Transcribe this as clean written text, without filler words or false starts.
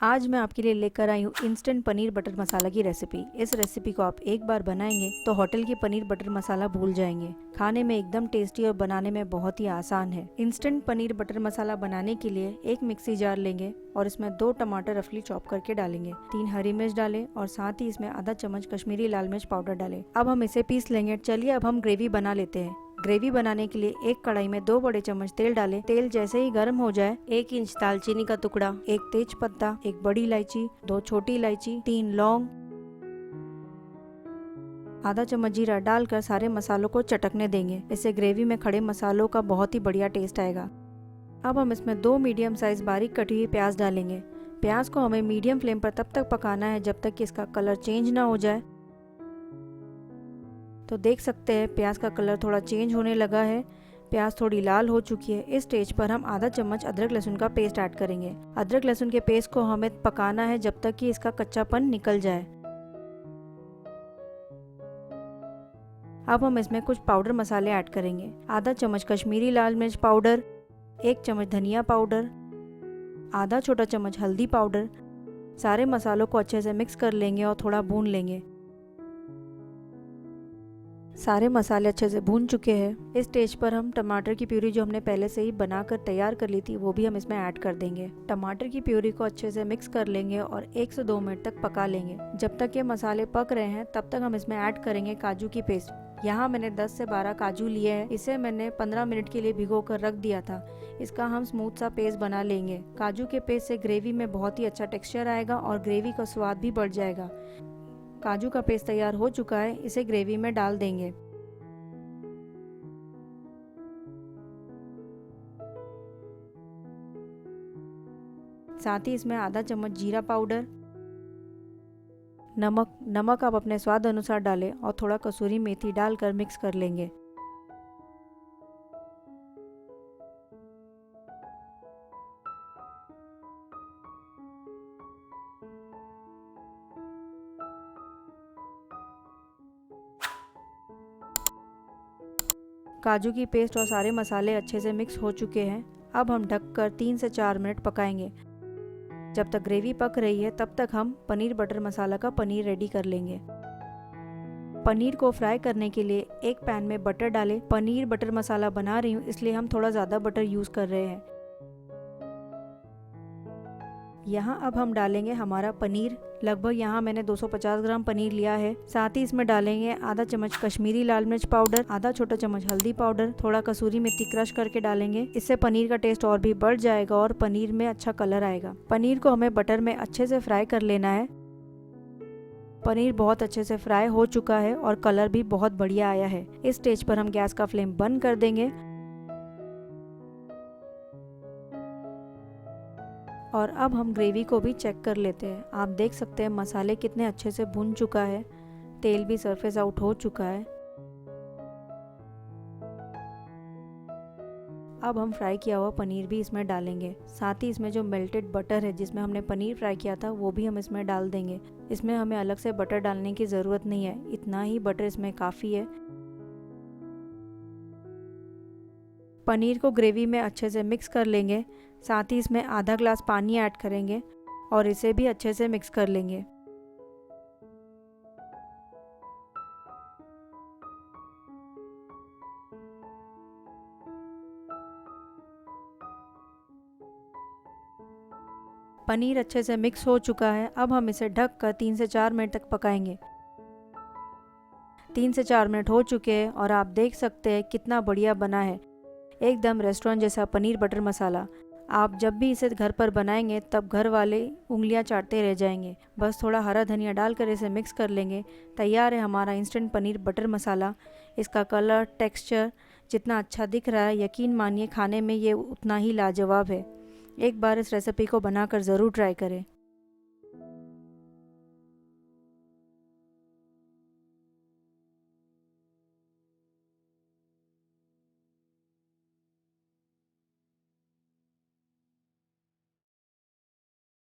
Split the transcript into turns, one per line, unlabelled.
आज मैं आपके लिए लेकर आई हूँ इंस्टेंट पनीर बटर मसाला की रेसिपी। इस रेसिपी को आप एक बार बनाएंगे तो होटल की पनीर बटर मसाला भूल जाएंगे। खाने में एकदम टेस्टी और बनाने में बहुत ही आसान है। इंस्टेंट पनीर बटर मसाला बनाने के लिए एक मिक्सी जार लेंगे और इसमें 2 टमाटर रफली चॉप करके डालेंगे, 3 हरी मिर्च डालें और साथ ही इसमें आधा चम्मच कश्मीरी लाल मिर्च पाउडर डालें। अब हम इसे पीस लेंगे। चलिए अब हम ग्रेवी बना लेते हैं। ग्रेवी बनाने के लिए एक कढ़ाई में 2 बड़े चम्मच तेल डालें। तेल जैसे ही गर्म हो जाए 1 इंच दालचीनी का टुकड़ा, 1 तेज पत्ता, 1 बड़ी इलायची, 2 छोटी इलायची, 3 लौंग, आधा चम्मच जीरा डालकर सारे मसालों को चटकने देंगे। इससे ग्रेवी में खड़े मसालों का बहुत ही बढ़िया टेस्ट आएगा। अब हम इसमें 2 मीडियम साइज बारीक कटी हुई प्याज डालेंगे। प्याज को हमें मीडियम फ्लेम पर तब तक पकाना है जब तक कि इसका कलर चेंज ना हो जाए। तो देख सकते हैं प्याज का कलर थोड़ा चेंज होने लगा है, प्याज थोड़ी लाल हो चुकी है। इस स्टेज पर हम आधा चम्मच अदरक लहसुन का पेस्ट ऐड करेंगे। अदरक लहसुन के पेस्ट को हमें पकाना है जब तक कि इसका कच्चापन निकल जाए। अब हम इसमें कुछ पाउडर मसाले ऐड करेंगे। आधा चम्मच कश्मीरी लाल मिर्च पाउडर, 1 चम्मच धनिया पाउडर, आधा छोटा चम्मच हल्दी पाउडर। सारे मसालों को अच्छे से मिक्स कर लेंगे और थोड़ा भून लेंगे। सारे मसाले अच्छे से भून चुके हैं। इस स्टेज पर हम टमाटर की प्यूरी जो हमने पहले से ही बनाकर तैयार कर ली थी वो भी हम इसमें ऐड कर देंगे। टमाटर की प्यूरी को अच्छे से मिक्स कर लेंगे और 1 से 2 मिनट तक पका लेंगे। जब तक ये मसाले पक रहे हैं तब तक हम इसमें ऐड करेंगे काजू की पेस्ट। यहाँ मैंने 10 से 12 काजू लिए हैं। इसे मैंने 15 मिनट के लिए भिगो कर रख दिया था। इसका हम स्मूथ सा पेस्ट बना लेंगे। काजू के पेस्ट से ग्रेवी में बहुत ही अच्छा टेक्सचर आएगा और ग्रेवी का स्वाद भी बढ़ जाएगा। काजू का पेस्ट तैयार हो चुका है, इसे ग्रेवी में डाल देंगे। साथ ही इसमें आधा चम्मच जीरा पाउडर, नमक आप अपने स्वाद अनुसार डालें और थोड़ा कसूरी मेथी डालकर मिक्स कर लेंगे। काजू की पेस्ट और सारे मसाले अच्छे से मिक्स हो चुके हैं। अब हम ढककर 3 से 4 मिनट पकाएंगे। जब तक ग्रेवी पक रही है तब तक हम पनीर बटर मसाला का पनीर रेडी कर लेंगे। पनीर को फ्राई करने के लिए एक पैन में बटर डालें। पनीर बटर मसाला बना रही हूँ इसलिए हम थोड़ा ज़्यादा बटर यूज़ कर रहे हैं। यहाँ अब हम डालेंगे हमारा पनीर। लगभग यहाँ मैंने 250 ग्राम पनीर लिया है। साथ ही इसमें डालेंगे आधा चम्मच कश्मीरी लाल मिर्च पाउडर, आधा छोटा चम्मच हल्दी पाउडर, थोड़ा कसूरी मेथी क्रश करके डालेंगे। इससे पनीर का टेस्ट और भी बढ़ जाएगा और पनीर में अच्छा कलर आएगा। पनीर को हमें बटर में अच्छे से फ्राई कर लेना है। पनीर बहुत अच्छे से फ्राई हो चुका है और कलर भी बहुत बढ़िया आया है। इस स्टेज पर हम गैस का फ्लेम बंद कर देंगे और अब हम ग्रेवी को भी चेक कर लेते हैं। आप देख सकते हैं मसाले कितने अच्छे से भुन चुका है, तेल भी सरफेस आउट हो चुका है। अब हम फ्राई किया हुआ पनीर भी इसमें डालेंगे। साथ ही इसमें जो मेल्टेड बटर है जिसमें हमने पनीर फ्राई किया था वो भी हम इसमें डाल देंगे। इसमें हमें अलग से बटर डालने की ज़रूरत नहीं है, इतना ही बटर इसमें काफ़ी है। पनीर को ग्रेवी में अच्छे से मिक्स कर लेंगे। साथ ही इसमें आधा ग्लास पानी ऐड करेंगे और इसे भी अच्छे से मिक्स कर लेंगे। पनीर अच्छे से मिक्स हो चुका है। अब हम इसे ढककर 3 से 4 मिनट तक पकाएंगे। 3 से 4 मिनट हो चुके हैं और आप देख सकते हैं कितना बढ़िया बना है, एकदम रेस्टोरेंट जैसा पनीर बटर मसाला। आप जब भी इसे घर पर बनाएंगे तब घर वाले उंगलियां चाटते रह जाएंगे। बस थोड़ा हरा धनिया डालकर इसे मिक्स कर लेंगे। तैयार है हमारा इंस्टेंट पनीर बटर मसाला। इसका कलर, टेक्सचर जितना अच्छा दिख रहा है, यकीन मानिए खाने में ये उतना ही लाजवाब है। एक बार इस रेसिपी को बनाकर ज़रूर ट्राई करें।